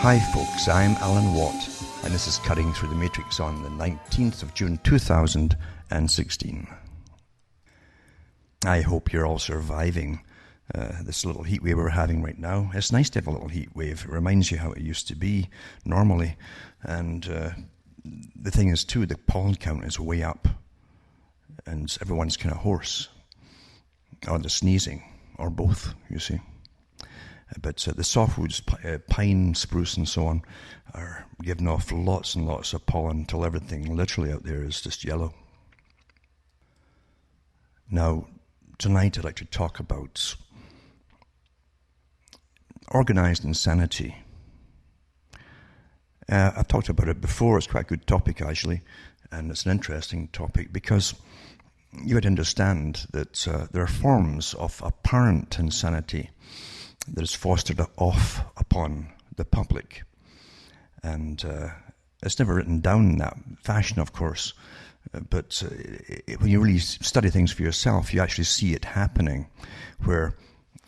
Hi folks, I'm Alan Watt, and this is Cutting Through the Matrix on the 19th of June 2016. I hope you're all surviving this little heat wave we're having right now. It's nice to have a little heat wave. It reminds you how it used to be normally. And the thing is too, the pollen count is way up, and everyone's kind of hoarse, or they're sneezing, or both, you see. But the softwoods, pine, spruce and so on, are giving off lots and lots of pollen until everything literally out there is just yellow. Now, tonight I'd like to talk about organized insanity. I've talked about it before. It's quite a good topic, actually, and it's an interesting topic because you would understand that there are forms of apparent insanity that is fostered off upon the public. And it's never written down in that fashion, of course, but when you really study things for yourself, you actually see it happening, where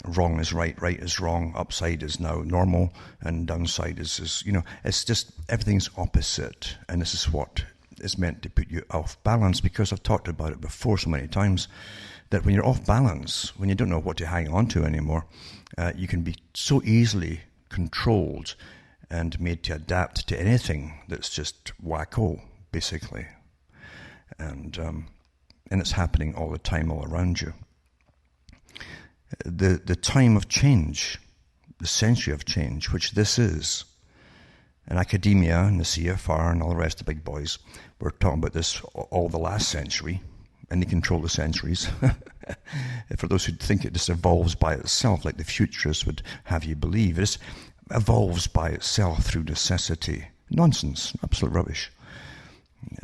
wrong is right, right is wrong, upside is now normal, and downside is it's just everything's opposite, and this is what is meant to put you off balance, because I've talked about it before so many times, that when you're off balance, when you don't know what to hang on to anymore, you can be so easily controlled and made to adapt to anything that's just wacko, basically. And it's happening all the time, all around you. The time of change, the century of change, which this is, and academia and the CFR and all the rest of the big boys, we're talking about this all the last century, and they control the centuries. For those who think it just evolves by itself, like the futurists would have you believe, it just evolves by itself through necessity. Nonsense, absolute rubbish.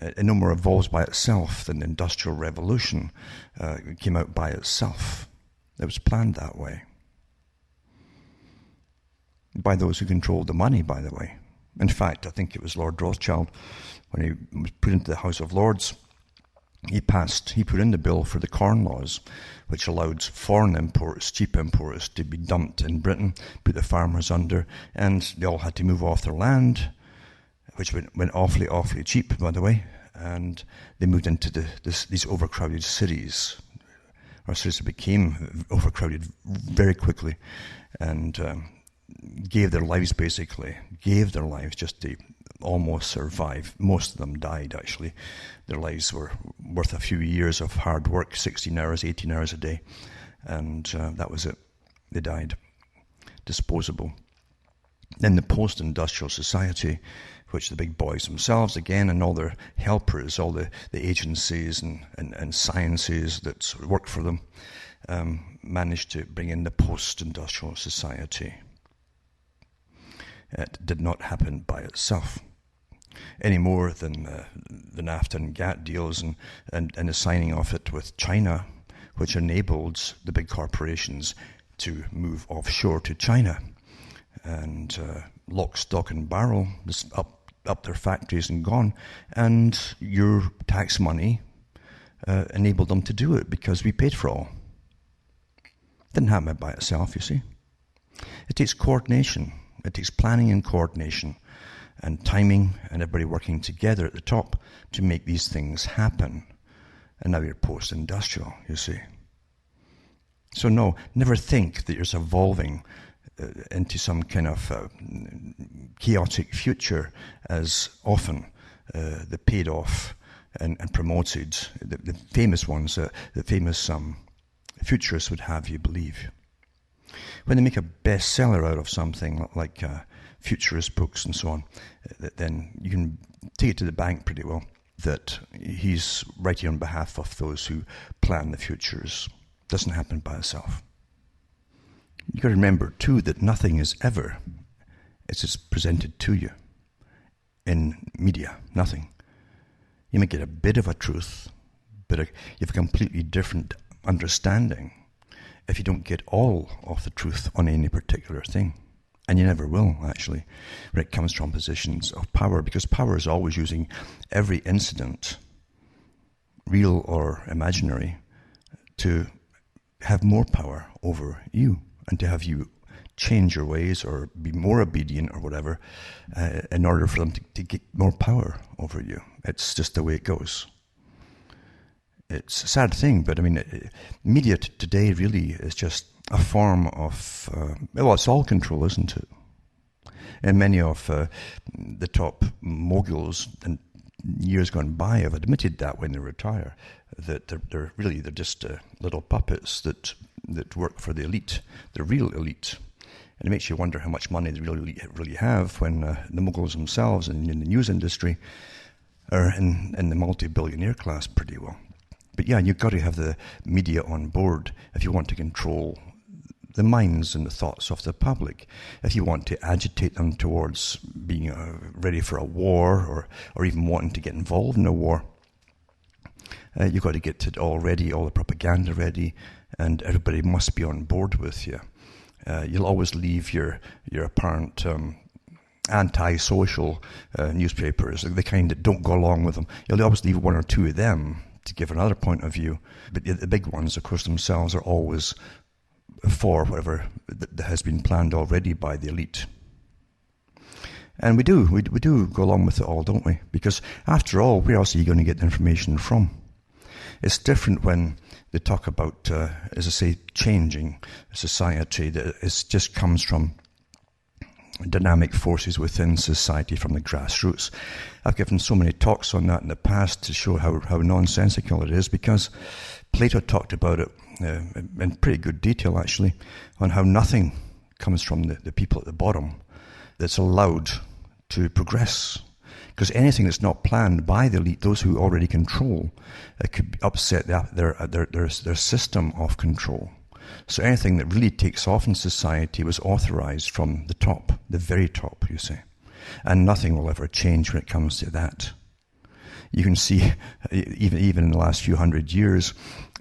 It no more evolves by itself than the Industrial Revolution came out by itself. It was planned that way. By those who controlled the money, by the way. In fact, I think it was Lord Rothschild, when he was put into the House of Lords, he put in the bill for the Corn Laws, which allowed foreign imports, cheap imports, to be dumped in Britain, put the farmers under, and they all had to move off their land, which went awfully, awfully cheap, by the way, and they moved into these overcrowded cities. Our cities became overcrowded very quickly, and gave their lives just to almost survive. Most of them died, actually. Their lives were worth a few years of hard work, 16 hours, 18 hours a day, and that was it. They died. Disposable. Then the post-industrial society, which the big boys themselves, again, and all their helpers, all the agencies and sciences that worked for them, managed to bring in the post-industrial society. It did not happen by itself, any more than the NAFTA and GATT deals and the signing of it with China, which enabled the big corporations to move offshore to China and lock, stock and barrel, just up their factories and gone. And your tax money enabled them to do it because we paid for all. It didn't happen by itself, you see. It takes coordination. It takes planning and coordination and timing and everybody working together at the top to make these things happen. And now you're post-industrial, you see. So no, never think that you're evolving into some kind of chaotic future, as often the paid off and promoted, the famous ones, the famous futurists would have you believe. When they make a bestseller out of something like futurist books and so on, then you can take it to the bank pretty well that he's writing on behalf of those who plan the futures. It doesn't happen by itself. You've got to remember, too, that nothing is ever as it's presented to you in media. Nothing. You may get a bit of a truth, but you have a completely different understanding if you don't get all of the truth on any particular thing. And you never will, actually, when it comes from positions of power, because power is always using every incident, real or imaginary, to have more power over you and to have you change your ways or be more obedient or whatever in order for them to get more power over you. It's just the way it goes. It's a sad thing, but I mean, media today really is just a form of, well, it's all control, isn't it? And many of the top moguls in years gone by have admitted that when they retire, that they're just little puppets that work for the elite, the real elite. And it makes you wonder how much money they really have when the moguls themselves and in the news industry are in the multi-billionaire class pretty well. But yeah, you've got to have the media on board if you want to control the minds and the thoughts of the public. If you want to agitate them towards being ready for a war or even wanting to get involved in a war, you've got to get it all ready, all the propaganda ready, and everybody must be on board with you. You'll always leave your apparent anti-social newspapers, the kind that don't go along with them. You'll always leave one or two of them to give another point of view. But the big ones, of course, themselves are always for whatever that has been planned already by the elite. And we do go along with it all, don't we? Because after all, where else are you going to get the information from? It's different when they talk about, as I say, changing society. That it just comes from dynamic forces within society from the grassroots. I've given so many talks on that in the past to show how nonsensical it is, because Plato talked about it in pretty good detail, actually, on how nothing comes from the people at the bottom that's allowed to progress. Because anything that's not planned by the elite, those who already control, it could upset their system of control. So anything that really takes off in society was authorized from the top, the very top, you see. And nothing will ever change when it comes to that. You can see, even in the last few hundred years,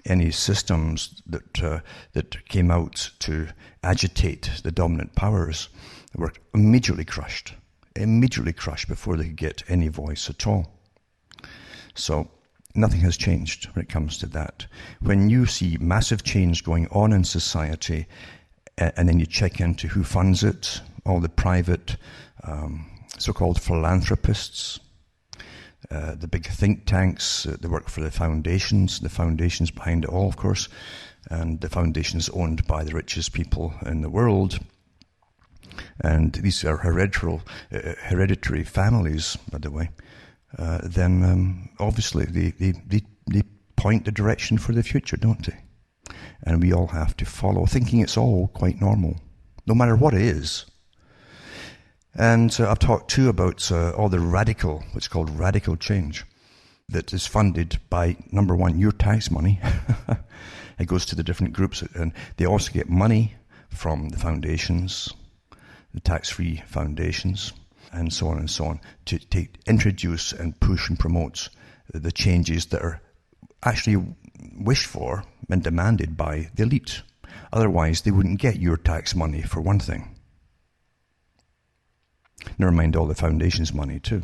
any systems that came out to agitate the dominant powers were immediately crushed before they could get any voice at all. So nothing has changed when it comes to that. When you see massive change going on in society, and then you check into who funds it, all the private so-called philanthropists, the big think tanks, they work for the foundations behind it all, of course, and the foundation is owned by the richest people in the world. And these are hereditary families, by the way. Then obviously they point the direction for the future, don't they? And we all have to follow, thinking it's all quite normal, no matter what it is. And I've talked too about all the what's called radical change, that is funded by, number one, your tax money. It goes to the different groups, and they also get money from the foundations, the tax-free foundations, and so on, to introduce and push and promote the changes that are actually wished for and demanded by the elite. Otherwise, they wouldn't get your tax money, for one thing. Never mind all the foundations' money, too.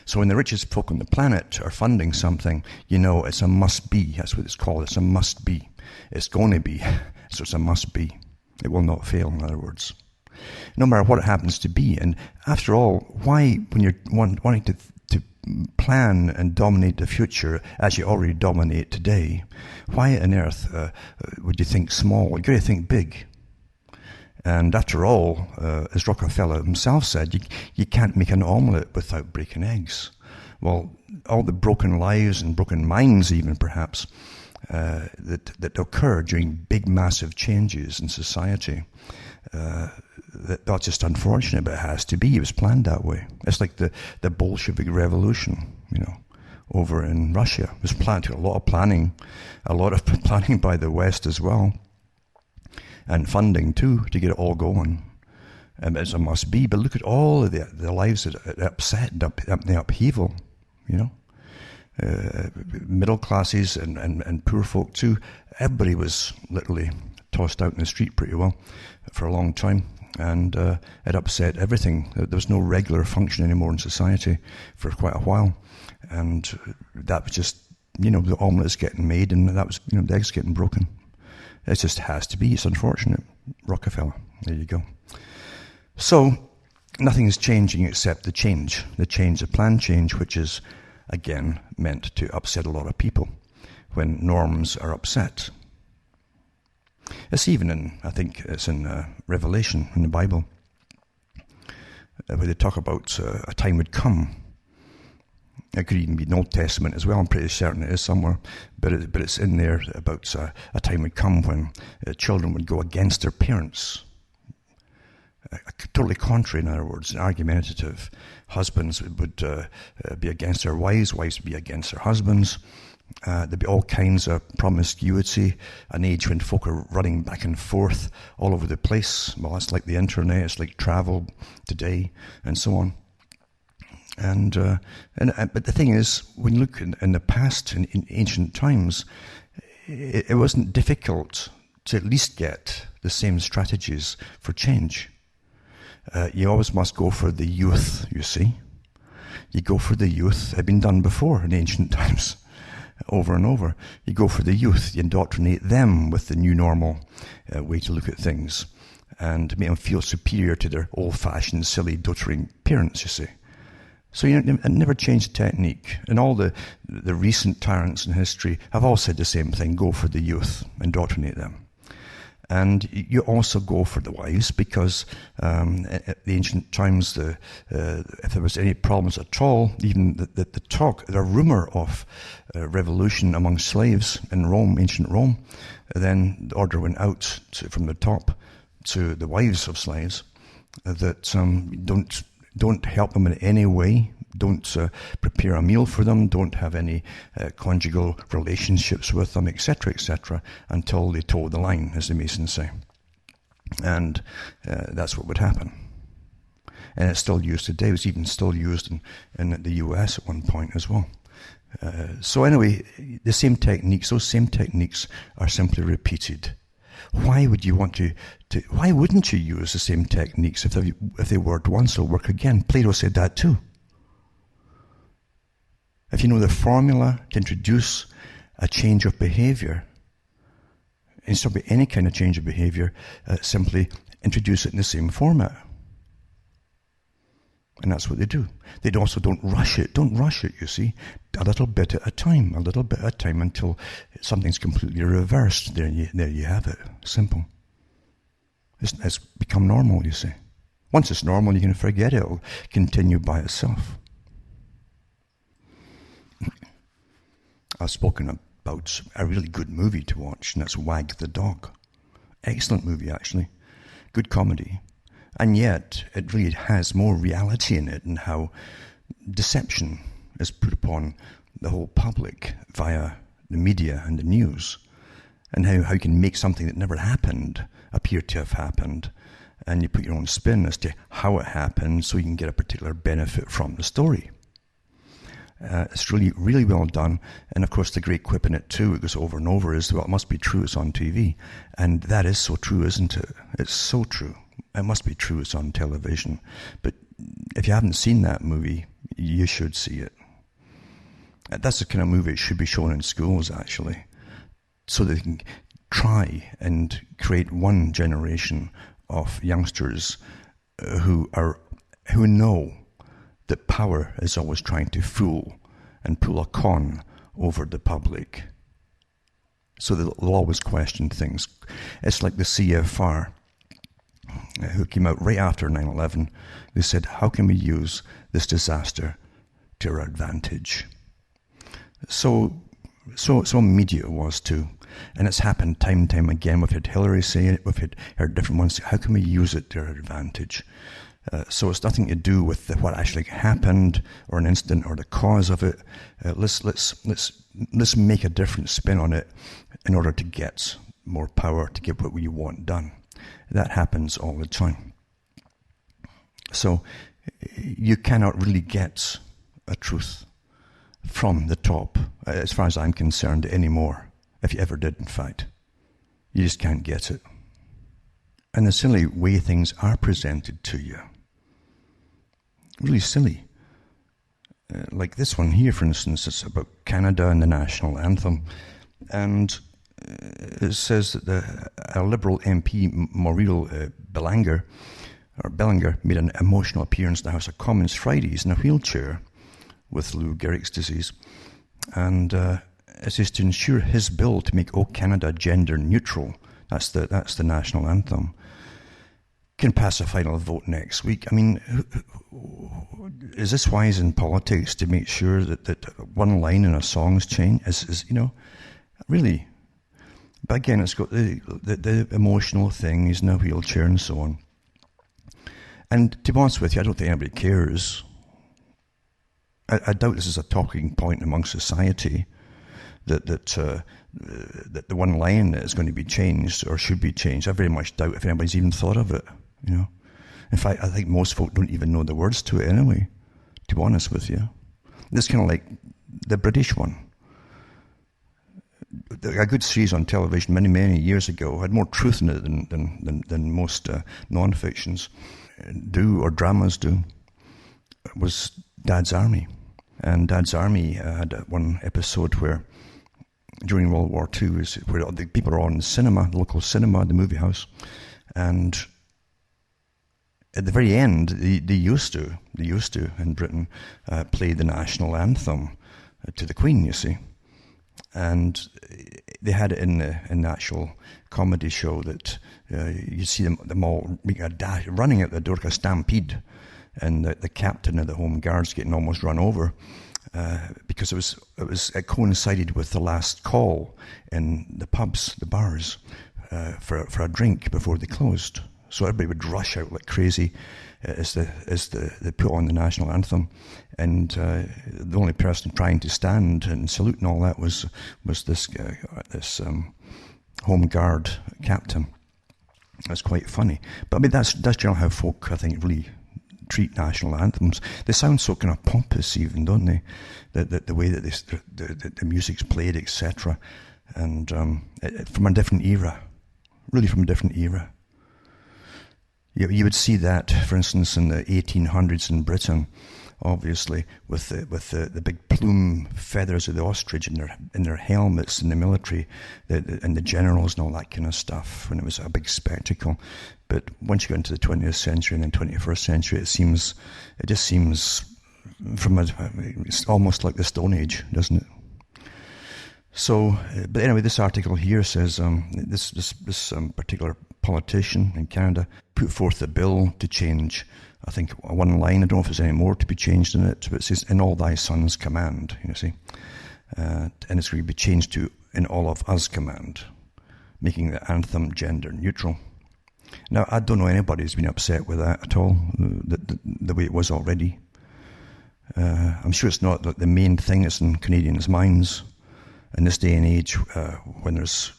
So when the richest folk on the planet are funding something, you know it's a must-be. That's what it's called. It's a must-be. It's going to be. So it's a must-be. It will not fail, in other words. No matter what it happens to be. And after all, why, when you're wanting to plan and dominate the future as you already dominate today, why on earth would you think small? You've got to think big. And after all, as Rockefeller himself said, you can't make an omelette without breaking eggs. Well, all the broken lives and broken minds even perhaps that occur during big massive changes in society, that's just unfortunate, but it has to be. It was planned that way. It's like the Bolshevik Revolution, over in Russia. It was planned, a lot of planning by the West as well, and funding too, to get it all going. It's a must be. But look at all of the lives that it upset, the upheaval, middle classes and poor folk too. Everybody was literally tossed out in the street pretty well for a long time. And it upset everything. There was no regular function anymore in society for quite a while. And that was just, the omelette getting made, and that was, the eggs getting broken. It just has to be. It's unfortunate. Rockefeller. There you go. So nothing is changing except the change, the planned change, which is, again, meant to upset a lot of people when norms are upset. It's even in, I think it's in Revelation, in the Bible, where they talk about a time would come. It could even be in the Old Testament as well. I'm pretty certain it is somewhere. But it's in there about a time would come when children would go against their parents. Totally contrary, in other words, argumentative. Husbands would be against their wives would be against their husbands. There'd be all kinds of promiscuity, an age when folk are running back and forth all over the place. Well, it's like the internet, it's like travel today, and so on. But the thing is, when you look in the past, in ancient times, it wasn't difficult to at least get the same strategies for change. You always must go for the youth, you see. You go for the youth. It had been done before in ancient times, over and over. You go for the youth. You indoctrinate them with the new normal way to look at things and make them feel superior to their old-fashioned, silly, doting parents, you see. So it never changed technique. And all the recent tyrants in history have all said the same thing. Go for the youth. Indoctrinate them. And you also go for the wives because at the ancient times, if there was any problems at all, even the rumor of revolution among slaves in Rome, ancient Rome, then the order went out from the top to the wives of slaves that don't help them in any way. Don't prepare a meal for them, don't have any conjugal relationships with them, etc., until they toe the line, as the Masons say. And that's what would happen. And it's still used today. It was even still used in the US at one point as well. So anyway, those same techniques are simply repeated. Why would you want to why wouldn't you use the same techniques if they worked once, they'll work again? Plato said that too. If you know the formula to introduce a change of behavior, instead of any kind of change of behavior, simply introduce it in the same format. And that's what they do. They also don't rush it. Don't rush it, you see. A little bit at a time until something's completely reversed. There you have it. Simple. It's become normal, you see. Once it's normal, you can forget it. It'll continue by itself. I've spoken about a really good movie to watch, and that's Wag the Dog. Excellent movie, actually. Good comedy. And yet, it really has more reality in it and how deception is put upon the whole public via the media and the news, and how you can make something that never happened appear to have happened, and you put your own spin as to how it happened so you can get a particular benefit from the story. It's really, really well done. And of course, the great quip in it too, it goes over and over, is, well, it must be true, it's on TV. And that is so true, isn't it? It's so true. It must be true, it's on television. But if you haven't seen that movie, you should see it. That's the kind of movie it should be shown in schools, actually, so they can try and create one generation of youngsters who know that power is always trying to fool and pull a con over the public. So they'll always question things. It's like the CFR, who came out right after 9/11. They said, how can we use this disaster to our advantage? So media was too. And it's happened time and time again. We've had Hillary say it, we've heard different ones say, how can we use it to our advantage? So it's nothing to do with what actually happened, or an incident, or the cause of it. Let's make a different spin on it in order to get more power, to get what we want done. That happens all the time. So you cannot really get a truth from the top, as far as I'm concerned, anymore. If you ever did, in fact, you just can't get it. And the silly way things are presented to you. Really silly. Like this one here, for instance, it's about Canada and the national anthem. And it says that a Liberal MP, Muriel Bellinger made an emotional appearance in the House of Commons Fridays in a wheelchair with Lou Gehrig's disease. And it says to ensure his bill to make O Canada gender neutral, that's the national anthem, can pass a final vote next week. I mean, is this wise in politics to make sure that one line in a song's change is really? But again, it's got the emotional thing. He's in a wheelchair and so on. And to be honest with you, I don't think anybody cares. I doubt this is a talking point among society that the one line is going to be changed or should be changed. I very much doubt if anybody's even thought of it. In fact, I think most folk don't even know the words to it anyway, to be honest with you. It's kind of like the British one. A good series on television many years ago had more truth in it than most non-fictions do, or dramas do. It was Dad's Army. And Dad's Army had one episode where, during World War II, where the people are all in the cinema, the local cinema, the movie house, and at the very end, they used to in Britain play the national anthem to the Queen, you see. And they had it in the actual comedy show that you see them all making a dash, running out the door, like a stampede, and the captain of the Home Guards getting almost run over because it coincided with the last call in the pubs, the bars, for a drink before they closed. So everybody would rush out like crazy as they put on the national anthem, and the only person trying to stand and salute and all that was this Home Guard captain. That's quite funny, but I mean that's generally how folk, I think, really treat national anthems. They sound so kind of pompous, even, don't they? The way that the music's played, etc., and from a different era, really from a different era. You would see that, for instance, in the 1800s in Britain, obviously, with the big plume feathers of the ostrich in their helmets in the military, and the generals and all that kind of stuff, when it was a big spectacle. But once you go into the 20th century and then 21st century, it just seems it's almost like the Stone Age, doesn't it? So, but anyway, this article here says this particular politician in Canada put forth a bill to change, I think, one line. I don't know if there's any more to be changed in it, but it says, "In all thy sons command," you see. And it's going to be changed to "in all of us command," making the anthem gender neutral. Now, I don't know anybody who's been upset with that at all, the way it was already. I'm sure it's not the main thing that's in Canadians' minds in this day and age, when there's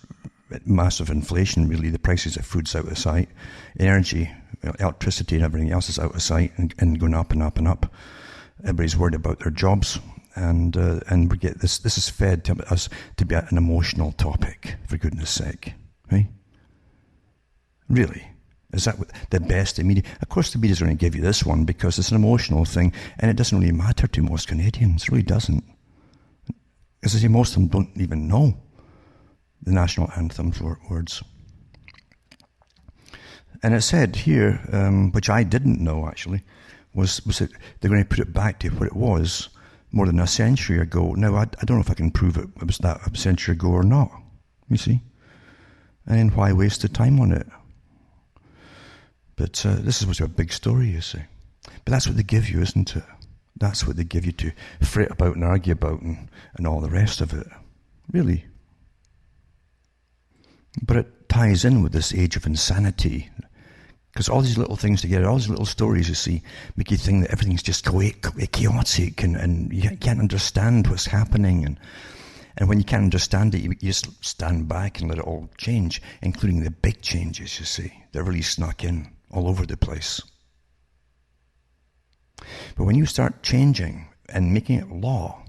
massive inflation. Really, the prices of food's out of sight, energy, electricity and everything else is out of sight and going up and up and up. Everybody's worried about their jobs, and we get this is fed to us to be an emotional topic, for goodness sake, right? Really? Is that the best the media? Of course the media's going to give you this one because it's an emotional thing, and it doesn't really matter to most Canadians. It really doesn't. Because I say most of them don't even know the national anthem's words. And it said here, which I didn't know actually, was that they're going to put it back to what it was more than a century ago. Now, I don't know if I can prove it was that a century ago or not, you see. And then why waste the time on it? But this was a big story, you see. But that's what they give you, isn't it? That's what they give you to fret about and argue about and all the rest of it. Really. But it ties in with this age of insanity. Because all these little things together, all these little stories, you see, make you think that everything's just chaotic and you can't understand what's happening. And when you can't understand it, you just stand back and let it all change, including the big changes, you see. They're really snuck in all over the place. But when you start changing and making it law,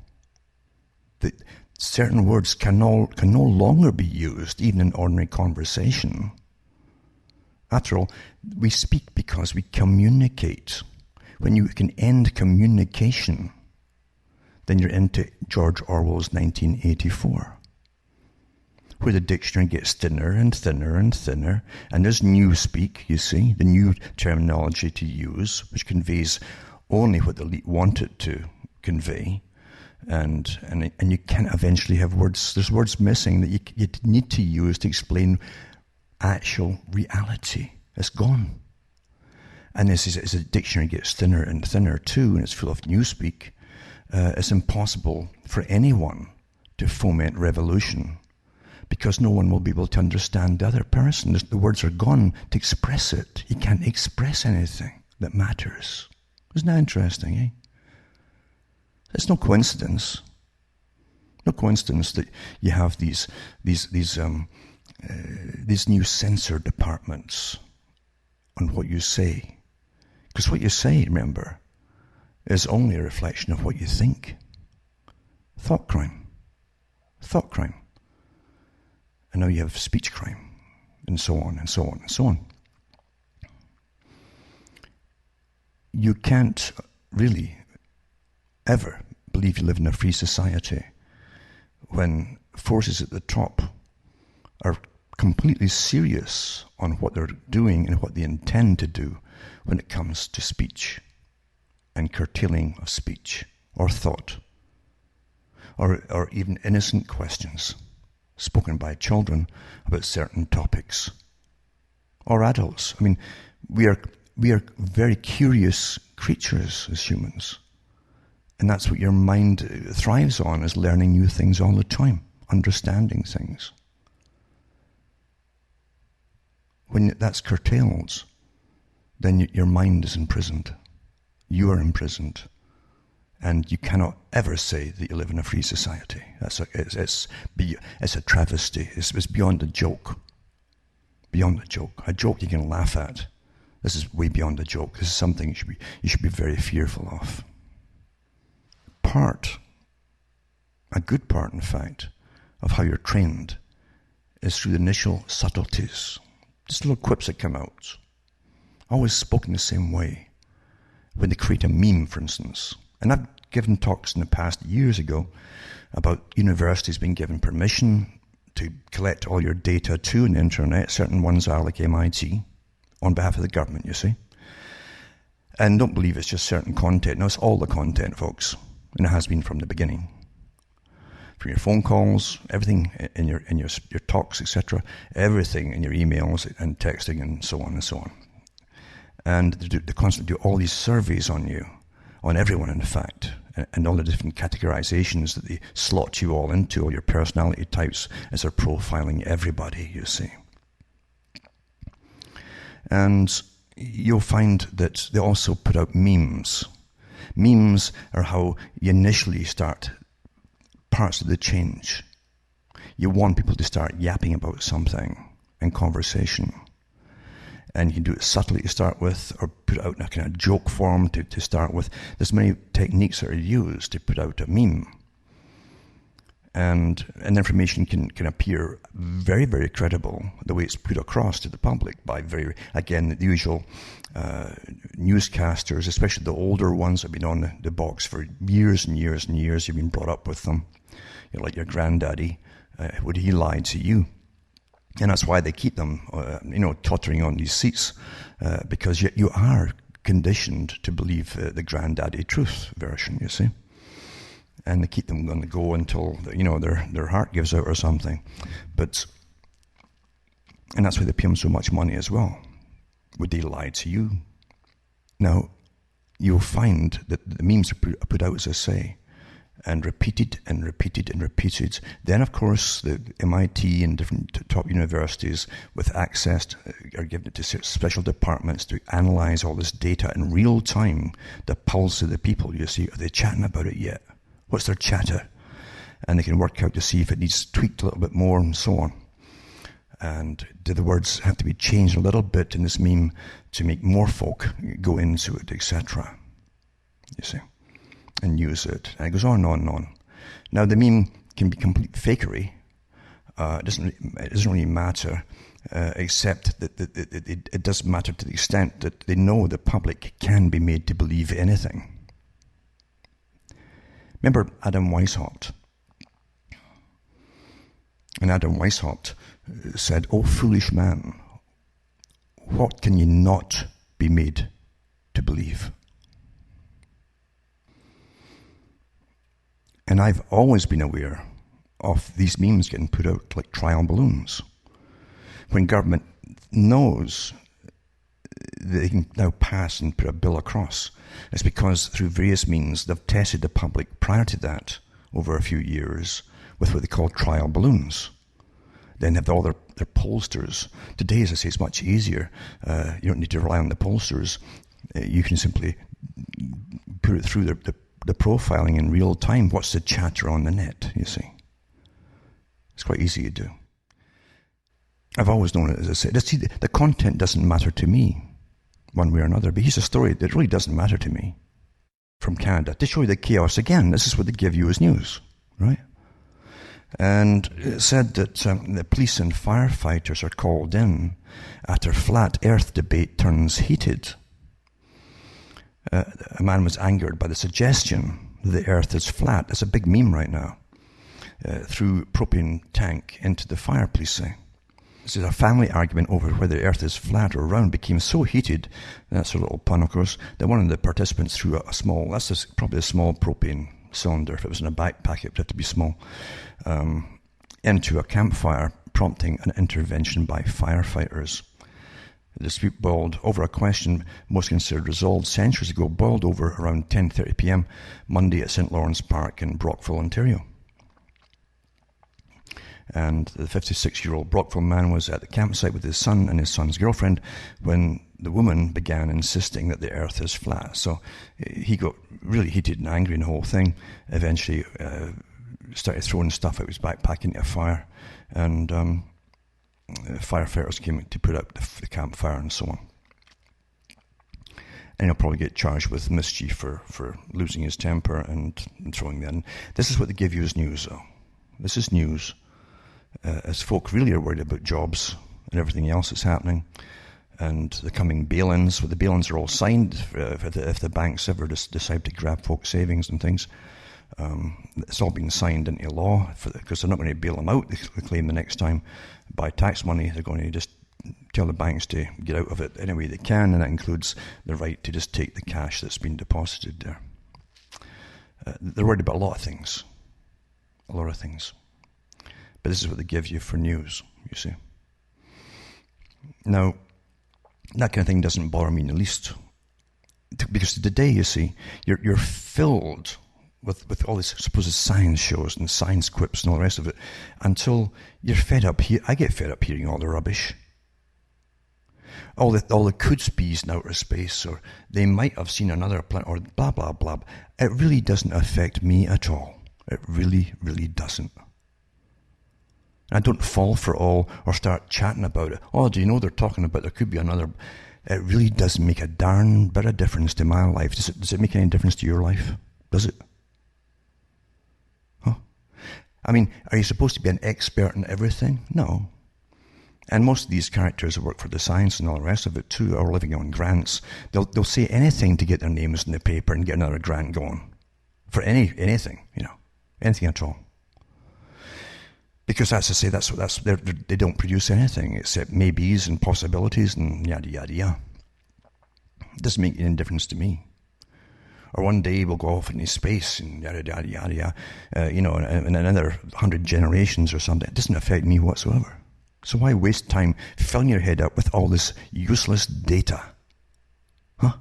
that certain words can no longer be used, even in ordinary conversation. After all, we speak because we communicate. When you can end communication, then you're into George Orwell's 1984. where the dictionary gets thinner and thinner and thinner, and there's newspeak, you see, the new terminology to use, which conveys only what the elite want it to convey, and you can't eventually have words. There's words missing that you need to use to explain actual reality. It's gone. And as the dictionary gets thinner and thinner too, and it's full of newspeak, it's impossible for anyone to foment revolution, because no one will be able to understand the other person. The words are gone to express it. You can't express anything that matters. Isn't that interesting, eh? It's no coincidence. No coincidence that you have these new censor departments on what you say. Because what you say, remember, is only a reflection of what you think. Thought crime. Thought crime. And now you have speech crime, and so on, and so on, and so on. You can't really ever believe you live in a free society when forces at the top are completely serious on what they're doing and what they intend to do when it comes to speech and curtailing of speech or thought, or even innocent questions spoken by children about certain topics, or adults. I mean, we are very curious creatures as humans, and that's what your mind thrives on, is learning new things all the time, understanding things. When that's curtailed, then your mind is imprisoned. You are imprisoned. And you cannot ever say that you live in a free society. It's a travesty. It's beyond a joke. Beyond a joke. A joke you can laugh at. This is way beyond a joke. This is something you should be very fearful of. A good part, in fact, of how you're trained is through the initial subtleties. Just little quips that come out. Always spoken the same way. When they create a meme, for instance. And I've given talks in the past years ago about universities being given permission to collect all your data too on the internet. Certain ones are, like MIT, on behalf of the government, you see. And don't believe it's just certain content. No, it's all the content, folks. And it has been from the beginning. From your phone calls, everything in your talks, etc., everything in your emails and texting and so on and so on. And they constantly do all these surveys on you, on everyone, in fact, and all the different categorizations that they slot you all into, all your personality types, as they're profiling everybody, you see. And you'll find that they also put out memes. Memes are how you initially start parts of the change. You want people to start yapping about something in conversation. And you can do it subtly to start with, or put it out in a kind of joke form to start with. There's many techniques that are used to put out a meme. And information can appear very, very credible, the way it's put across to the public by the usual newscasters, especially the older ones that have been on the box for years and years and years. You've been brought up with them. You're like your granddaddy. Would he lie to you? And that's why they keep them, tottering on these seats, because you are conditioned to believe the granddaddy truth version, you see. And they keep them going to go until, their heart gives out or something. And that's why they pay them so much money as well. Would they lie to you? Now, you'll find that the memes are put out, as I say, and repeated and repeated and repeated. Then, of course, the MIT and different top universities with access are given it to special departments to analyze all this data in real time, the pulse of the people, you see. Are they chatting about it yet? What's their chatter? And they can work out to see if it needs tweaked a little bit more and so on. And do the words have to be changed a little bit in this meme to make more folk go into it, etc. You see, and use it. And it goes on and on and on. Now, the meme can be complete fakery. It doesn't really matter, except that it does matter to the extent that they know the public can be made to believe anything. Remember Adam Weishaupt? And Adam Weishaupt said, "O foolish man, what can you not be made to believe?" And I've always been aware of these memes getting put out like trial balloons. When government knows that they can now pass and put a bill across, it's because through various means they've tested the public prior to that over a few years with what they call trial balloons. Then have all their pollsters. Today, as I say, it's much easier. You don't need to rely on the pollsters. You can simply put it through the profiling in real time. What's the chatter on the net, you see? It's quite easy to do. I've always known it, as I said. The content doesn't matter to me, one way or another. But here's a story that really doesn't matter to me from Canada. To show you the chaos again, this is what they give you as news, right? And it said that the police and firefighters are called in after flat earth debate turns heated. A man was angered by the suggestion that the earth is flat. It's a big meme right now. Through propane tank into the fire, police say. So a family argument over whether the earth is flat or round became so heated, that's a little pun of course, that one of the participants threw probably a small propane cylinder. If it was in a backpack, it would have to be small, into a campfire, prompting an intervention by firefighters. The dispute boiled over a question most considered resolved centuries ago, boiled over around 10:30 p.m. Monday at St. Lawrence Park in Brockville, Ontario. And the 56-year-old Brockville man was at the campsite with his son and his son's girlfriend when the woman began insisting that the earth is flat. So he got really heated and angry in the whole thing. Eventually started throwing stuff out his backpack into a fire. And firefighters came to put out the campfire and so on. And he'll probably get charged with mischief for losing his temper and throwing that in. This is what they give you as news, though. This is news. As folk really are worried about jobs and everything else that's happening, and the coming bail-ins. Well, the bail-ins are all signed if the banks ever decide to grab folks' savings and things. It's all been signed into law because they're not going to bail them out. They claim the next time by tax money. They're going to just tell the banks to get out of it any way they can, and that includes the right to just take the cash that's been deposited there. They're worried about a lot of things. But this is what they give you for news, you see. Now, that kind of thing doesn't bother me in the least. Because today, you see, you're filled with all these supposed science shows and science quips and all the rest of it until you're fed up. I get fed up hearing all the rubbish. All the could-be's in outer space, or they might have seen another planet, or blah, blah, blah. It really doesn't affect me at all. It really, really doesn't. I don't fall for it all or start chatting about it. Oh, do you know they're talking about there could be another? It really doesn't make a darn bit of difference to my life. Does it make any difference to your life? Does it? Huh? I mean, are you supposed to be an expert in everything? No. And most of these characters who work for the science and all the rest of it too are living on grants. They'll say anything to get their names in the paper and get another grant going. For anything, anything at all. Because they don't produce anything except maybes and possibilities and yada, yada, yada. It doesn't make any difference to me. Or one day we'll go off into space and yada, yada, yada, yada. In another 100 generations or something. It doesn't affect me whatsoever. So why waste time filling your head up with all this useless data? Huh?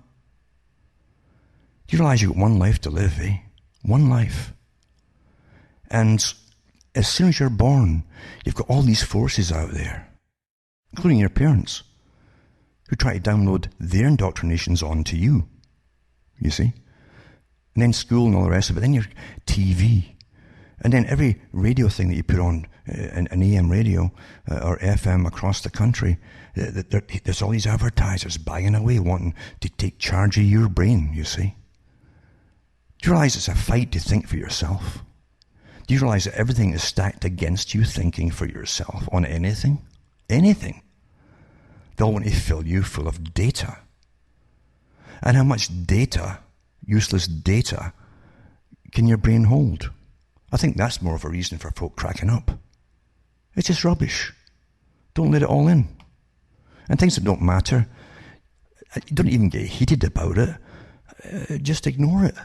Do you realize you've got one life to live, eh? One life. And as soon as you're born, you've got all these forces out there, including your parents, who try to download their indoctrinations onto you, you see? And then school and all the rest of it, then your TV, and then every radio thing that you put on, an AM radio or FM across the country, there's all these advertisers buying away, wanting to take charge of your brain, you see? Do you realize it's a fight to think for yourself? Do you realize that everything is stacked against you thinking for yourself on anything? Anything. They'll want to fill you full of data. And how much data, useless data, can your brain hold? I think that's more of a reason for folk cracking up. It's just rubbish. Don't let it all in. And things that don't matter, you don't even get heated about it. Just ignore it.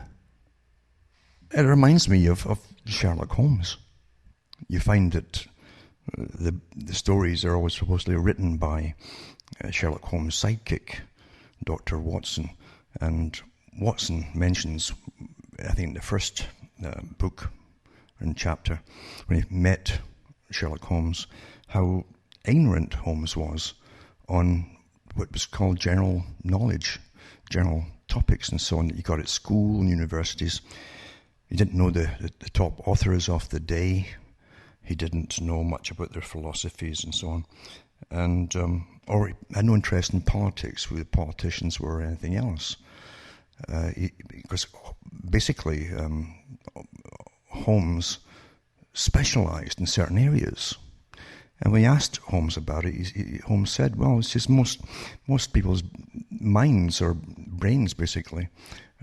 It reminds me of Sherlock Holmes. You find that the stories are always supposedly written by Sherlock Holmes' sidekick, Dr. Watson. And Watson mentions, I think in the first book and chapter, when he met Sherlock Holmes, how ignorant Holmes was on what was called general knowledge, general topics and so on that you got at school and universities. He didn't know the top authors of the day. He didn't know much about their philosophies and so on. And or he had no interest in politics, who the politicians were or anything else. Because basically Holmes specialized in certain areas. And when he asked Holmes about it, Holmes said, well, it's just most people's minds or brains, basically,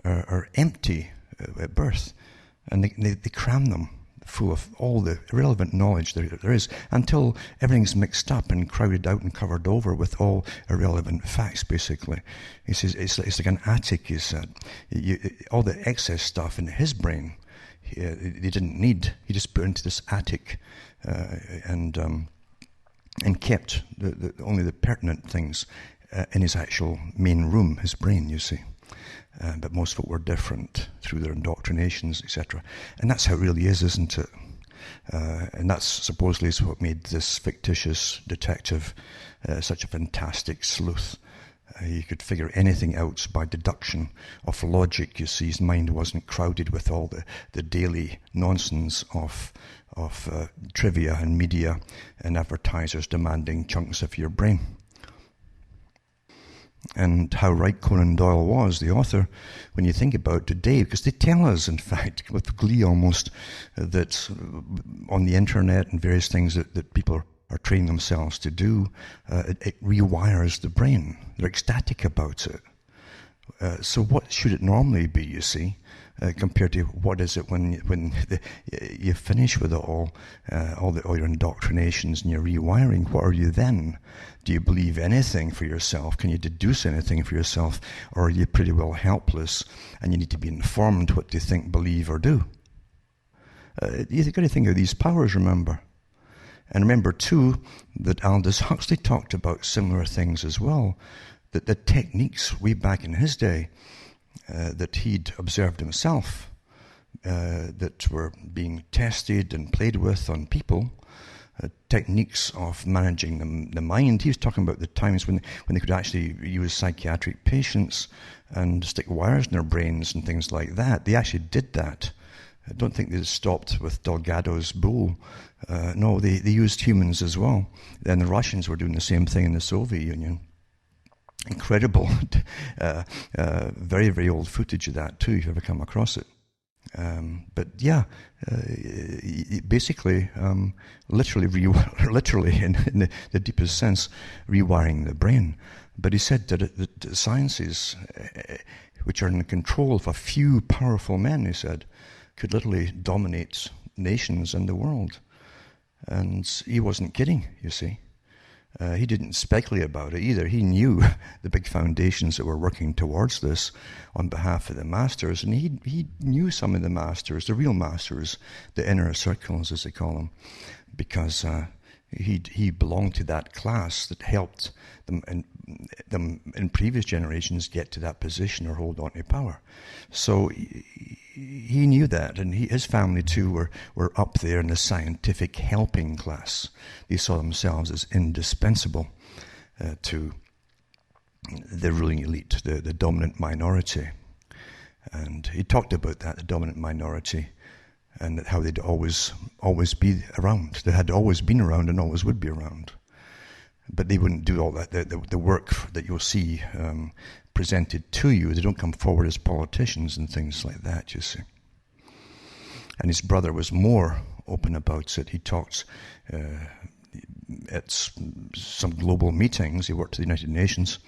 are empty at birth. And they cram them full of all the irrelevant knowledge there is, until everything's mixed up and crowded out and covered over with all irrelevant facts, basically. He says it's like an attic, he said. All the excess stuff in his brain, he didn't need. He just put into this attic and kept only the pertinent things in his actual main room, his brain, you see. But most folk were different through their indoctrinations, etc. And that's how it really is, isn't it? And that's supposedly is what made this fictitious detective such a fantastic sleuth. He could figure anything out by deduction of logic. You see, his mind wasn't crowded with all the daily nonsense of trivia and media and advertisers demanding chunks of your brain. And how right Conan Doyle was, the author, when you think about it today, because they tell us, in fact, with glee almost, that on the internet and various things that people are training themselves to do, it rewires the brain. They're ecstatic about it. So what should it normally be, you see, compared to what is it when you finish with it all your indoctrinations and your rewiring? What are you then? Do you believe anything for yourself? Can you deduce anything for yourself? Or are you pretty well helpless and you need to be informed what to think, believe, or do? You've got to think of these powers, remember. And remember, too, that Aldous Huxley talked about similar things as well, that the techniques way back in his day that he'd observed himself, that were being tested and played with on people, techniques of managing the mind. He was talking about the times when they could actually use psychiatric patients and stick wires in their brains and things like that. They actually did that. I don't think they stopped with Delgado's bull. No, they used humans as well. And the Russians were doing the same thing in the Soviet Union. Incredible, very, very old footage of that too, if you ever come across it. But yeah, basically, literally in the deepest sense, rewiring the brain. But he said that the sciences, which are in the control of a few powerful men, he said, could literally dominate nations and the world. And he wasn't kidding, you see. He didn't speculate about it either. He knew the big foundations that were working towards this on behalf of the masters, and he knew some of the masters, the real masters, the inner circles as they call them, because he belonged to that class that helped them in previous generations get to that position or hold on to power. So he knew that, and his family too were up there in the scientific helping class. They saw themselves as indispensable to the ruling elite, the dominant minority. And he talked about that, the dominant minority, and how they'd always be around. They had always been around and always would be around. But they wouldn't do all that, the work that you'll see presented to you. They don't come forward as politicians and things like that, you see. And his brother was more open about it. He talked at some global meetings. He worked at the United Nations.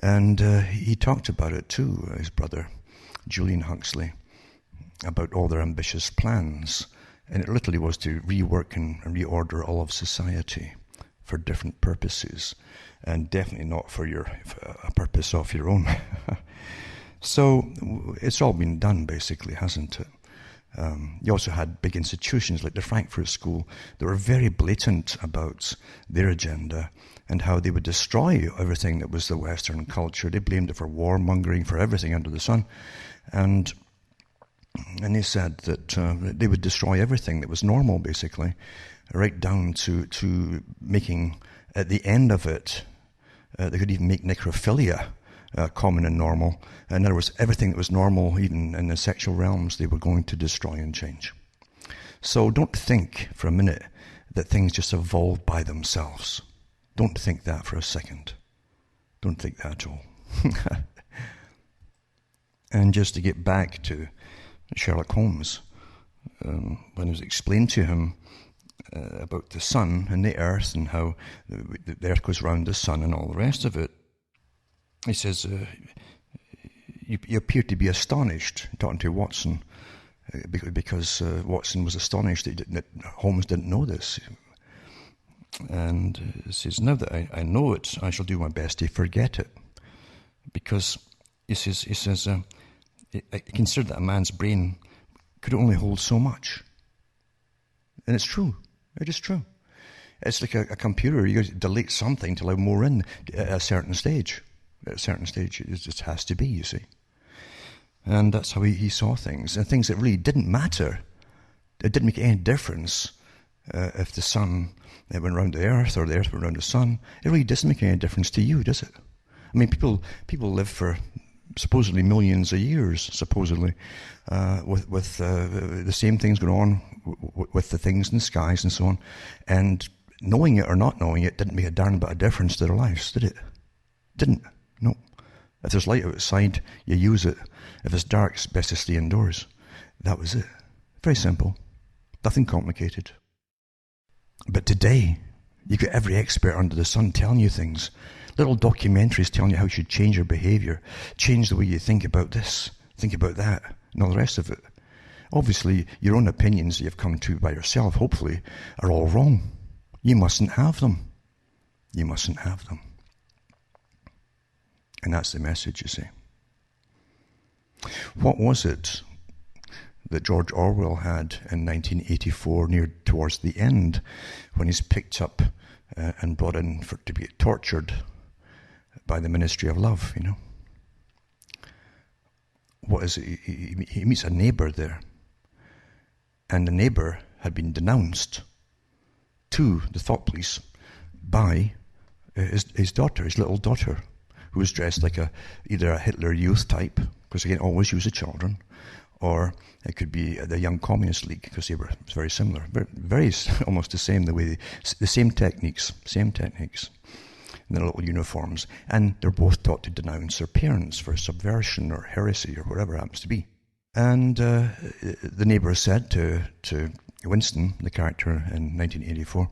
And he talked about it too, his brother, Julian Huxley, about all their ambitious plans And it literally was to rework and reorder all of society for different purposes, and definitely not for a purpose of your own. So it's all been done, basically, hasn't it? You also had big institutions like the Frankfurt School that were very blatant about their agenda and how they would destroy everything that was the Western culture. They blamed it for warmongering, for everything under the sun. And they said that they would destroy everything that was normal, basically, right down to making, at the end of it, they could even make necrophilia common and normal. In other words, everything that was normal, even in the sexual realms, they were going to destroy and change. So don't think for a minute that things just evolve by themselves. Don't think that for a second. Don't think that at all. And just to get back to Sherlock Holmes, when it was explained to him about the sun and the earth and how the earth goes around the sun and all the rest of it, he says, you appear to be astonished, talking to Watson, because Watson was astonished that Holmes didn't know this. And he says, now that I know it, I shall do my best to forget it. Because he says, I consider that a man's brain could only hold so much. And it's true. It is true. It's like a computer. You delete something to allow more in at a certain stage. At a certain stage, it just has to be, you see. And that's how he saw things. And things that really didn't matter. It didn't make any difference if the sun went around the earth or the earth went around the sun. It really doesn't make any difference to you, does it? I mean, people live for supposedly millions of years, supposedly, with the same things going on with the things in the skies and so on. And knowing it or not knowing it didn't make a darn bit of difference to their lives, did it? Didn't. No. If there's light outside, you use it. If it's dark, it's best to stay indoors. That was it. Very simple. Nothing complicated. But today, you've got every expert under the sun telling you things. Little documentaries telling you how you should change your behavior, change the way you think about this, think about that, and all the rest of it. Obviously, your own opinions that you've come to by yourself, hopefully, are all wrong. You mustn't have them. You mustn't have them. And that's the message, you see. What was it that George Orwell had in 1984, near towards the end, when he's picked up and brought in to be tortured by the Ministry of Love, you know? What is it? He meets a neighbour there. And the neighbour had been denounced to the thought police by his daughter, his little daughter, who was dressed like either a Hitler Youth type, because again, always use the children, or it could be the Young Communist League, because they were very similar, very almost the same, the same techniques, in their little uniforms, and they're both taught to denounce their parents for subversion or heresy or whatever it happens to be. And the neighbour said to Winston, the character in 1984,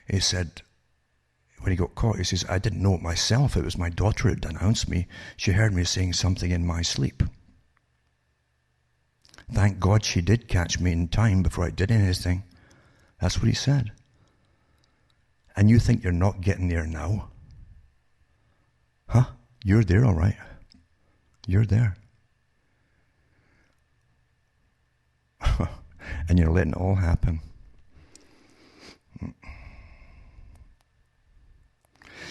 he said, when he got caught, he says, I didn't know it myself. It was my daughter who denounced me. She heard me saying something in my sleep. Thank God she did catch me in time before I did anything. That's what he said. And you think you're not getting there now? Huh? You're there, all right. You're there. And you're letting it all happen.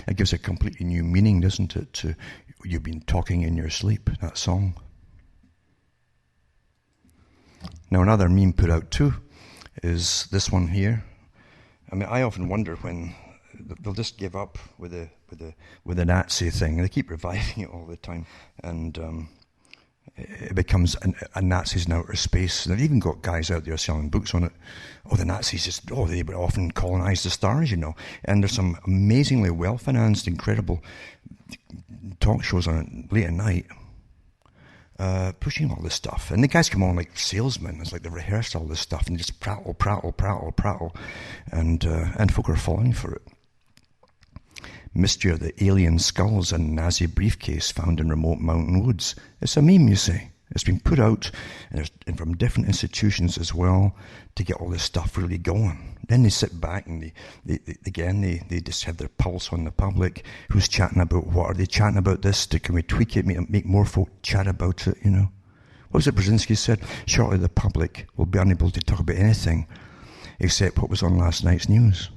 It gives a completely new meaning, doesn't it, to you've been talking in your sleep, that song. Now another meme put out too is this one here. I mean, I often wonder when they'll just give up with the Nazi thing. They keep reviving it all the time, and it becomes a Nazis in outer space. They've even got guys out there selling books on it. Oh, the Nazis they would often colonize the stars, you know. And there's some amazingly well-financed, incredible talk shows on it late at night, pushing all this stuff. And the guys come on like salesmen. It's like they rehearse all this stuff and just prattle, and folk are falling for it. Mystery of the alien skulls and Nazi briefcase found in remote mountain woods. It's a meme, you see. It's been put out and from different institutions as well to get all this stuff really going. Then they sit back and they just have their pulse on the public. Who's chatting about what? Are they chatting about this? Can we tweak it, make more folk chat about it, you know? What was it Brzezinski said? Shortly the public will be unable to talk about anything except what was on last night's news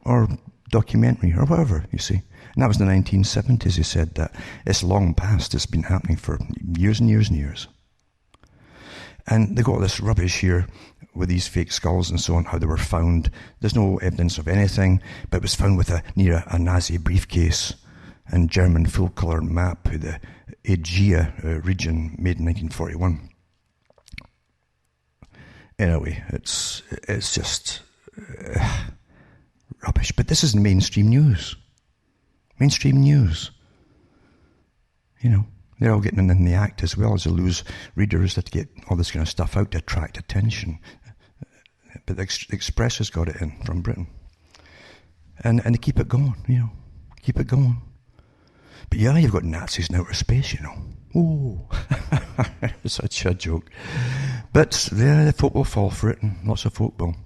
or documentary or whatever, you see. And that was in the 1970s, he said that. It's long past. It's been happening for years and years and years. And they got this rubbish here with these fake skulls and so on, how they were found. There's no evidence of anything, but it was found near a Nazi briefcase and German full-colour map of the Aegea region made in 1941. Anyway, it's just rubbish. But this isn't mainstream news. Mainstream news. You know, they're all getting in the act as well as they lose readers that get all this kind of stuff out to attract attention. But the Express has got it in from Britain. And they keep it going, you know. Keep it going. But yeah, you've got Nazis in outer space, you know. Ooh. Such a joke. But yeah, the folk will fall for it, and lots of folk will.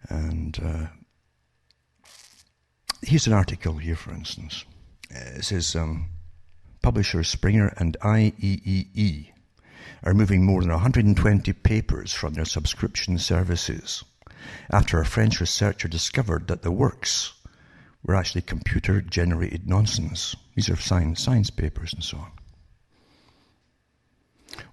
And here's an article here, for instance. It says, publishers Springer and IEEE are moving more than 120 papers from their subscription services after a French researcher discovered that the works were actually computer-generated nonsense. These are science papers and so on.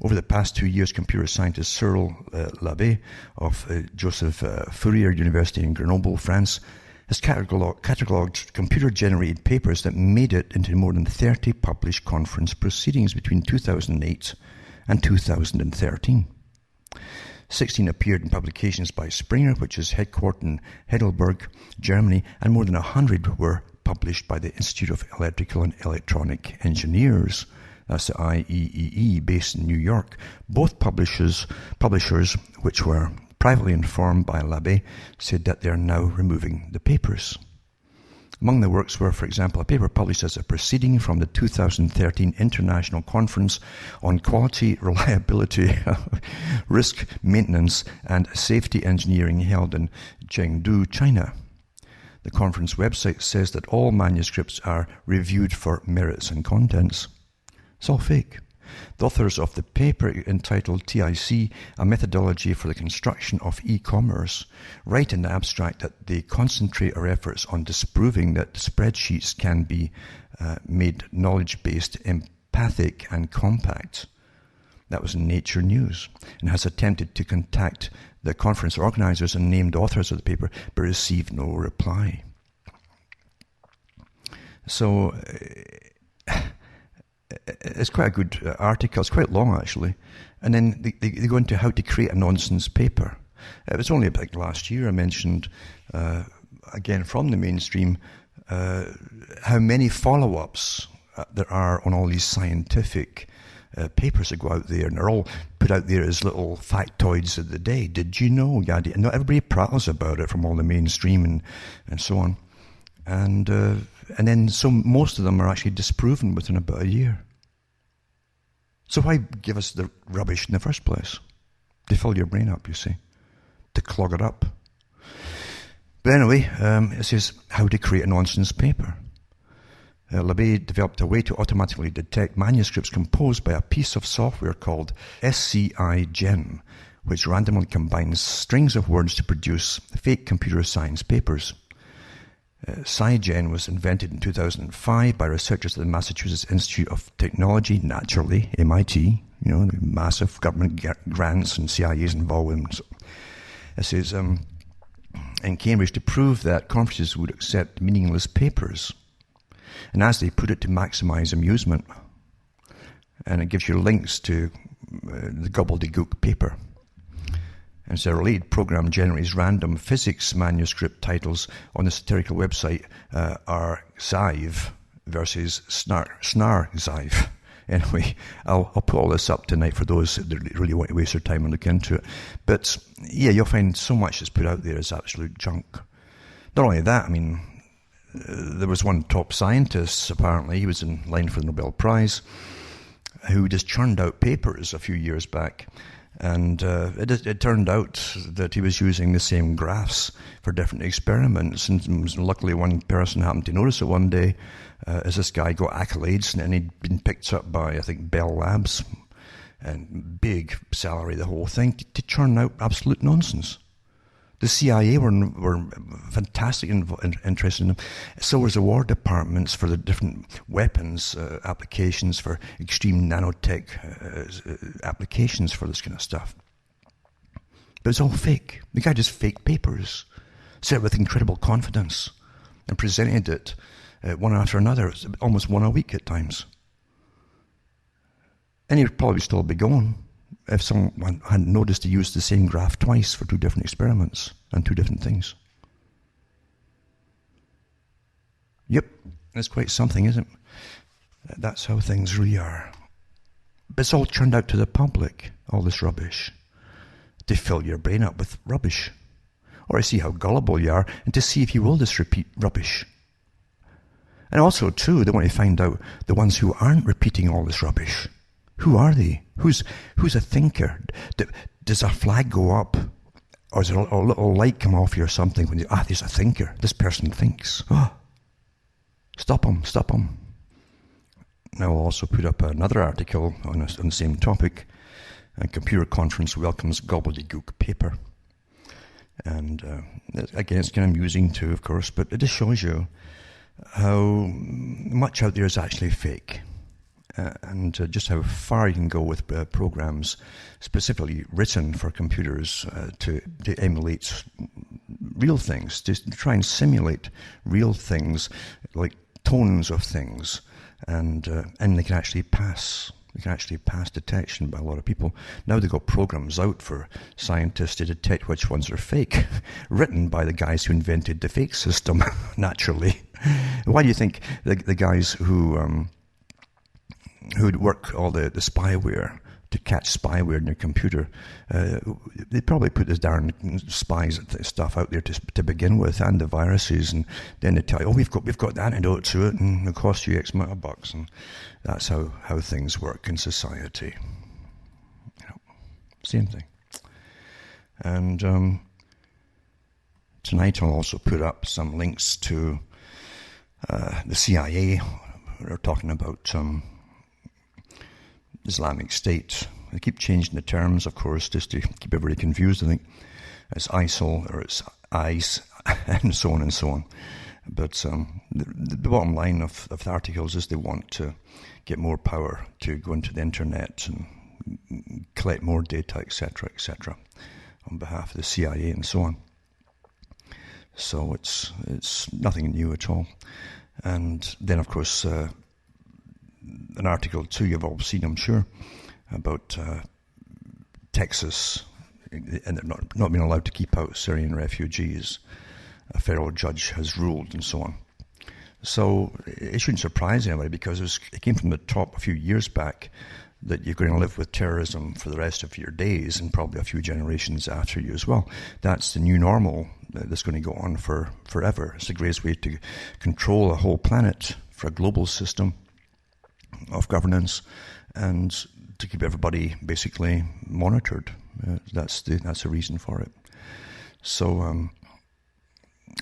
Over the past 2 years, computer scientist Cyril Labbe of Joseph Fourier University in Grenoble, France, has catalogued computer-generated papers that made it into more than 30 published conference proceedings between 2008 and 2013. 16 appeared in publications by Springer, which is headquartered in Heidelberg, Germany, and more than 100 were published by the Institute of Electrical and Electronic Engineers. That's the IEEE, based in New York. Both publishers, which were privately informed by Labbe, said that they are now removing the papers. Among the works were, for example, a paper published as a proceeding from the 2013 International Conference on Quality, Reliability, Risk Maintenance and Safety Engineering held in Chengdu, China. The conference website says that all manuscripts are reviewed for merits and contents. It's all fake. The authors of the paper, entitled TIC, A Methodology for the Construction of E-Commerce, write in the abstract that they concentrate our efforts on disproving that spreadsheets can be made knowledge-based, empathic, and compact. That was in Nature News, and has attempted to contact the conference organizers and named authors of the paper, but received no reply. So it's quite a good article. It's quite long, actually. And then they go into how to create a nonsense paper. It was only about last year I mentioned, again from the mainstream, how many follow-ups there are on all these scientific papers that go out there, and they're all put out there as little factoids of the day. Did you know? Yada. Not everybody prattles about it from all the mainstream and so on. And then most of them are actually disproven within about a year. So why give us the rubbish in the first place? To fill your brain up, you see. To clog it up. But anyway, it says how to create a nonsense paper. Labbe developed a way to automatically detect manuscripts composed by a piece of software called SCI Gen, which randomly combines strings of words to produce fake computer science papers. SciGen was invented in 2005 by researchers at the Massachusetts Institute of Technology, naturally, MIT, the massive government grants and CIA's involved. It says, in Cambridge, to prove that conferences would accept meaningless papers. And as they put it, to maximize amusement. And it gives you links to the gobbledygook paper. And so a related program generates random physics manuscript titles on the satirical website Arxiv versus Snarxiv. Anyway, I'll put all this up tonight for those that really want to waste their time and look into it. But yeah, you'll find so much that's put out there is absolute junk. Not only that, there was one top scientist, apparently, he was in line for the Nobel Prize, who just churned out papers a few years back. And it turned out that he was using the same graphs for different experiments. And luckily one person happened to notice it one day as this guy got accolades, and he'd been picked up by, I think, Bell Labs, and big salary, the whole thing, to churn out absolute nonsense. The CIA were fantastic and interested in them. So was the War Departments for the different weapons applications, for extreme nanotech applications for this kind of stuff. But it's all fake. The guy just faked papers, said it with incredible confidence, and presented it one after another, almost one a week at times. And he'd probably still be going if someone had noticed he used the same graph twice for two different experiments and two different things. Yep, that's quite something, isn't it? That's how things really are. But it's all turned out to the public, all this rubbish, to fill your brain up with rubbish, or to see how gullible you are, and to see if you will just repeat rubbish. And also, too, they want to find out the ones who aren't repeating all this rubbish. Who are they? Who's a thinker? Does a flag go up? Or is there a little light come off you or something when there's a thinker. This person thinks. Oh, stop him. Now I'll also put up another article on the same topic. A computer conference welcomes gobbledygook paper. And again, it's kind of amusing too, of course, but it just shows you how much out there is actually fake. And just how far you can go with programs specifically written for computers to emulate real things, to try and simulate real things, like tones of things, and they can actually pass. They can actually pass detection by a lot of people. Now they've got programs out for scientists to detect which ones are fake, written by the guys who invented the fake system, naturally. Why do you think the guys who'd work all the spyware to catch spyware in your computer, they probably put this darn spies stuff out there to begin with, and the viruses, and then they tell you, we've got the antidote to it, and it'll cost you X amount of bucks, and that's how things work in society. Same thing. And tonight I'll also put up some links to the CIA. They're talking about Islamic State. They keep changing the terms, of course, just to keep everybody confused. I think it's ISIL or it's ICE, and so on and so on. But the bottom line of the articles is they want to get more power to go into the internet and collect more data, etc., on behalf of the CIA and so on. So it's nothing new at all. And then, of course, an article too you've all seen, I'm sure, about Texas, and they're not being allowed to keep out Syrian refugees. A federal judge has ruled, and so on. So it shouldn't surprise anybody, because it came from the top a few years back that you're going to live with terrorism for the rest of your days, and probably a few generations after you as well. That's the new normal that's going to go on for forever. It's the greatest way to control a whole planet, for a global system of governance, and to keep everybody basically monitored. That's the reason for it. So,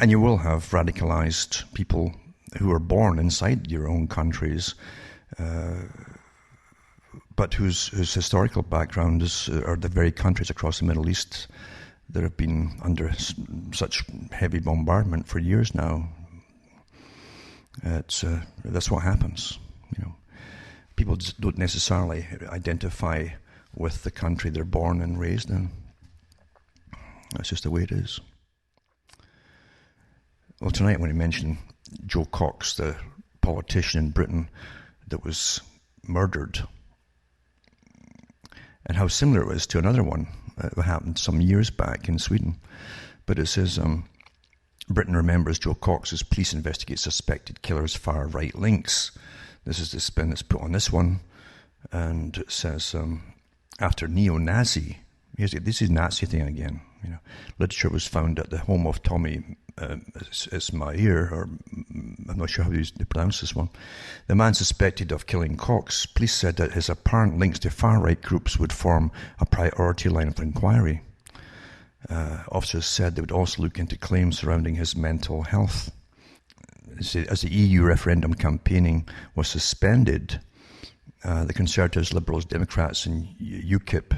and you will have radicalized people who are born inside your own countries, but whose historical background are the very countries across the Middle East that have been under such heavy bombardment for years now. That's what happens. People don't necessarily identify with the country they're born and raised in. That's just the way it is. Well, tonight I'm going to mention Joe Cox, the politician in Britain that was murdered, and how similar it was to another one that happened some years back in Sweden. But it says, Britain remembers Joe Cox as police investigate suspected killer's far-right links. This is the spin that's put on this one, and it says, after neo-Nazi, this is Nazi thing again. Literature was found at the home of Tommy it's Mair, or I'm not sure how you pronounce this one. The man suspected of killing Cox. Police said that his apparent links to far-right groups would form a priority line of inquiry. Officers said they would also look into claims surrounding his mental health. As the EU referendum campaigning was suspended, the Conservatives, Liberals, Democrats and UKIP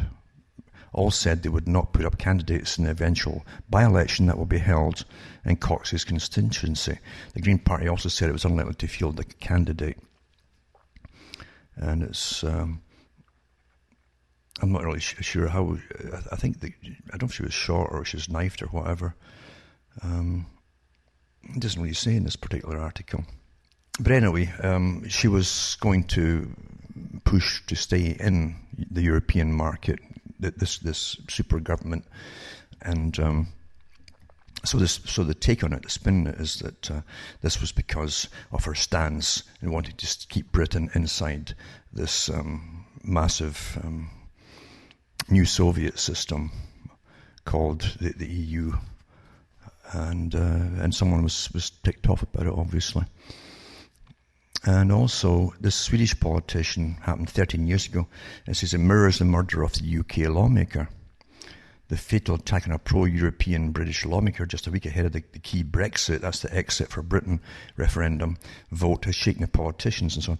all said they would not put up candidates in the eventual by-election that will be held in Cox's constituency. The Green Party also said it was unlikely to field a candidate. And it's... I'm not really sure how... I think... I don't know if she was shot or she was knifed or whatever. It doesn't really say in this particular article. But anyway, she was going to push to stay in the European market, this super government, and so the take on it, the spin is that this was because of her stance and wanting to keep Britain inside this massive new Soviet system called the EU, and someone was ticked off about it, obviously. And also, this Swedish politician happened 13 years ago. It says it mirrors the murder of the UK lawmaker. The fatal attack on a pro-European British lawmaker just a week ahead of the key Brexit, that's the exit for Britain referendum vote, has shaken the politicians and so on.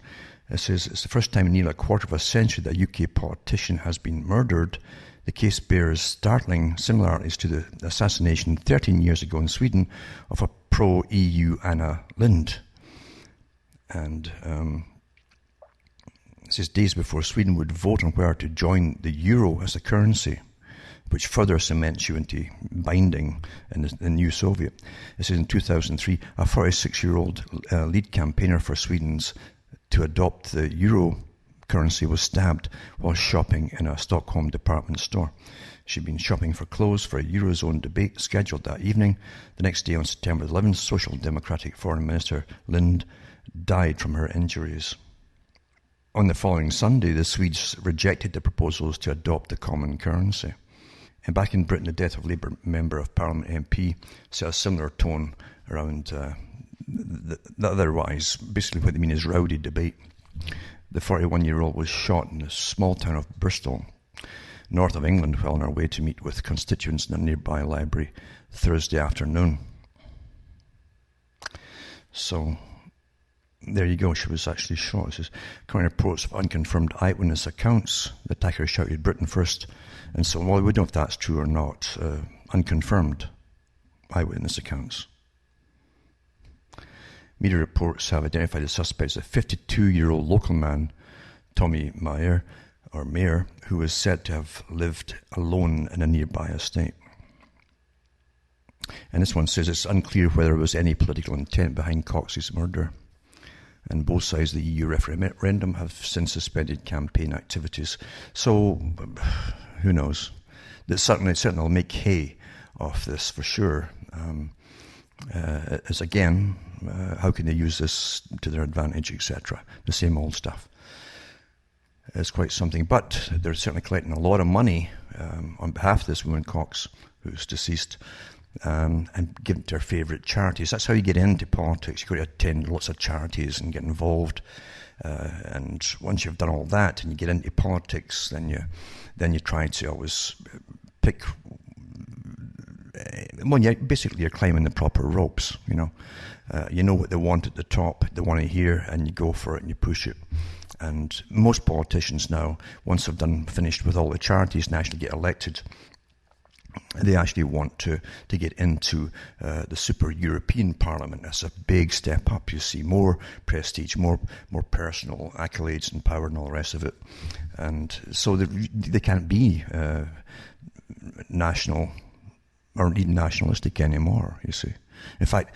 It says it's the first time in nearly a quarter of a century that a UK politician has been murdered. The case bears startling similarities to the assassination 13 years ago in Sweden of a pro-EU Anna Lindh. And it says days before Sweden would vote on whether to join the euro as a currency, which further cements you into binding in the new Soviet. It says in 2003, a 46-year-old lead campaigner for Sweden's to adopt the euro currency was stabbed while shopping in a Stockholm department store. She'd been shopping for clothes for a Eurozone debate scheduled that evening. The next day, on September 11th, Social Democratic Foreign Minister Lindh died from her injuries. On the following Sunday, the Swedes rejected the proposals to adopt the common currency. And back in Britain, the death of Labour Member of Parliament MP set a similar tone around the otherwise, basically what they mean is rowdy debate. The 41-year-old was shot in the small town of Bristol, north of England, while on her way to meet with constituents in a nearby library Thursday afternoon. So there you go, she was actually shot. It says, current reports of unconfirmed eyewitness accounts. The attacker shouted Britain first, and so on. Well, we don't know if that's true or not. Unconfirmed eyewitness accounts. Media reports have identified the suspect as a 52-year-old local man, Tommy Mair, who is said to have lived alone in a nearby estate. And this one says it's unclear whether there was any political intent behind Cox's murder. And both sides of the EU referendum have since suspended campaign activities. So, who knows? That certainly will make hay of this for sure. As again, how can they use this to their advantage, etc. The same old stuff. It's quite something. But they're certainly collecting a lot of money on behalf of this woman Cox, who's deceased, and give to her favourite charities. That's how you get into politics. You've got to attend lots of charities and get involved. And once you've done all that and you get into politics, then you try to always pick. Well, you're climbing the proper ropes. You know what they want at the top. They want to hear, and you go for it and you push it. And most politicians now, once they've finished with all the charities and actually get elected, they actually want to get into the super European Parliament. That's a big step up. You see more prestige, more personal accolades and power and all the rest of it. And so they can't be national or even nationalistic anymore, you see. In fact,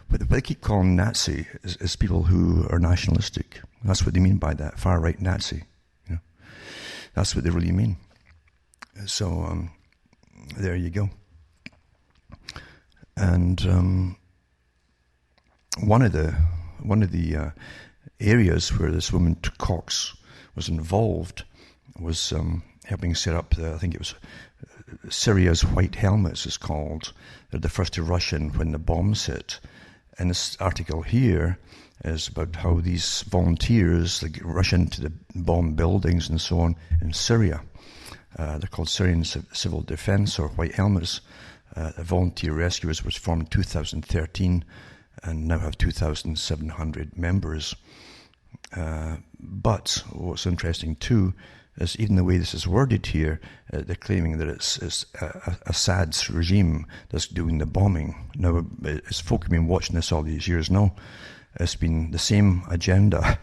what they keep calling Nazi is people who are nationalistic. That's what they mean by that, far-right Nazi. That's what they really mean. So there you go. And one of the areas where this woman Cox was involved was helping set up I think it was Syria's White Helmets is called. They're the first to rush in when the bombs hit. And this article here is about how these volunteers rush into the bomb buildings and so on in Syria. They're called Syrian Civil Defense, or White Helmets. The Volunteer Rescuers was formed in 2013 and now have 2,700 members. But what's interesting too is even the way this is worded here, they're claiming that it's Assad's regime that's doing the bombing. Now, as folk have been watching this all these years now, it's been the same agenda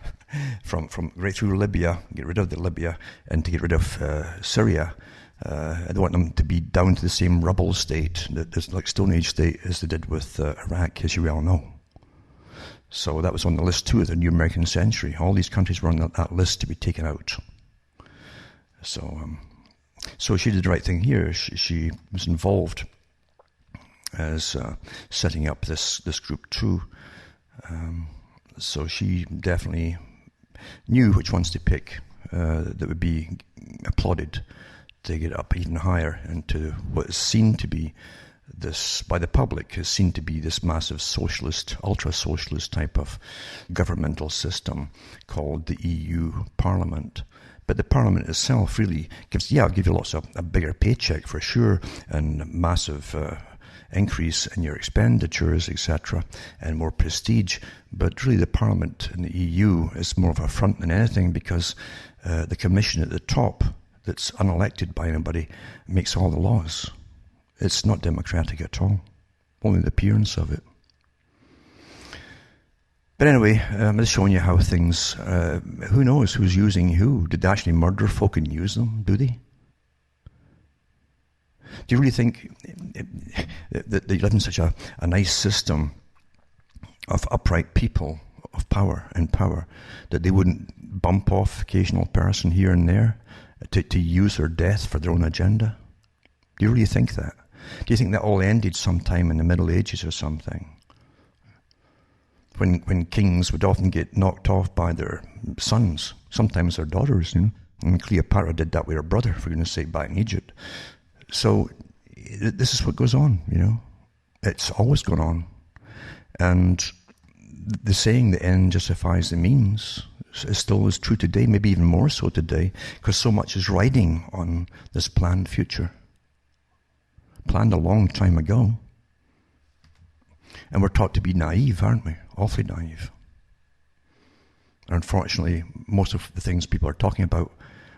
from right through Libya, get rid of Libya, and to get rid of Syria. They want them to be down to the same rubble state, like Stone Age state, as they did with Iraq, as you well know. So that was on the list too of the new American century. All these countries were on that list to be taken out. So she did the right thing here. She was involved as setting up this group too. So she definitely knew which ones to pick that would be applauded to get up even higher into what is seen to be this, by the public, is seen to be this massive socialist, ultra-socialist type of governmental system called the EU Parliament. But the Parliament itself really gives, I'll give you lots of a bigger paycheck for sure, and massive increase in your expenditures, etc., and more prestige. But really the Parliament in the EU is more of a front than anything, because the Commission at the top, that's unelected by anybody, makes all the laws. It's not democratic at all, only the appearance of it. But anyway, I'm just showing you how things, who knows who's using who? Did they actually murder folk and use them? Do they? Do you really think that they live in such a nice system of upright people, of power and power, that they wouldn't bump off occasional person here and there to use their death for their own agenda? Do you really think that? Do you think that all ended sometime in the Middle Ages or something? When kings would often get knocked off by their sons, sometimes their daughters, you know. And Cleopatra did that with her brother, for goodness sake, back in Egypt. So this is what goes on, you know. It's always gone on. And the saying, the end justifies the means, is still as true today, maybe even more so today, because so much is riding on this planned future. Planned a long time ago. And we're taught to be naive, aren't we? Awfully naive. And unfortunately, most of the things people are talking about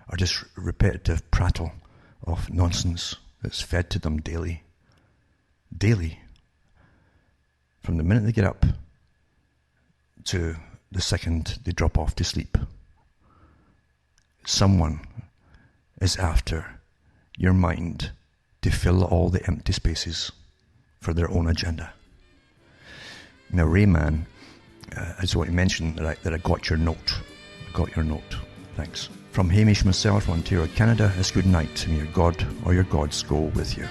are just repetitive prattle of nonsense that's fed to them daily. Daily. From the minute they get up to the second they drop off to sleep. Someone is after your mind to fill all the empty spaces for their own agenda. Now, Rayman, I just want to mention that I got your note. Got your note. Thanks. From Hamish myself, Ontario, Canada, it's good night, and your God or your gods go with you.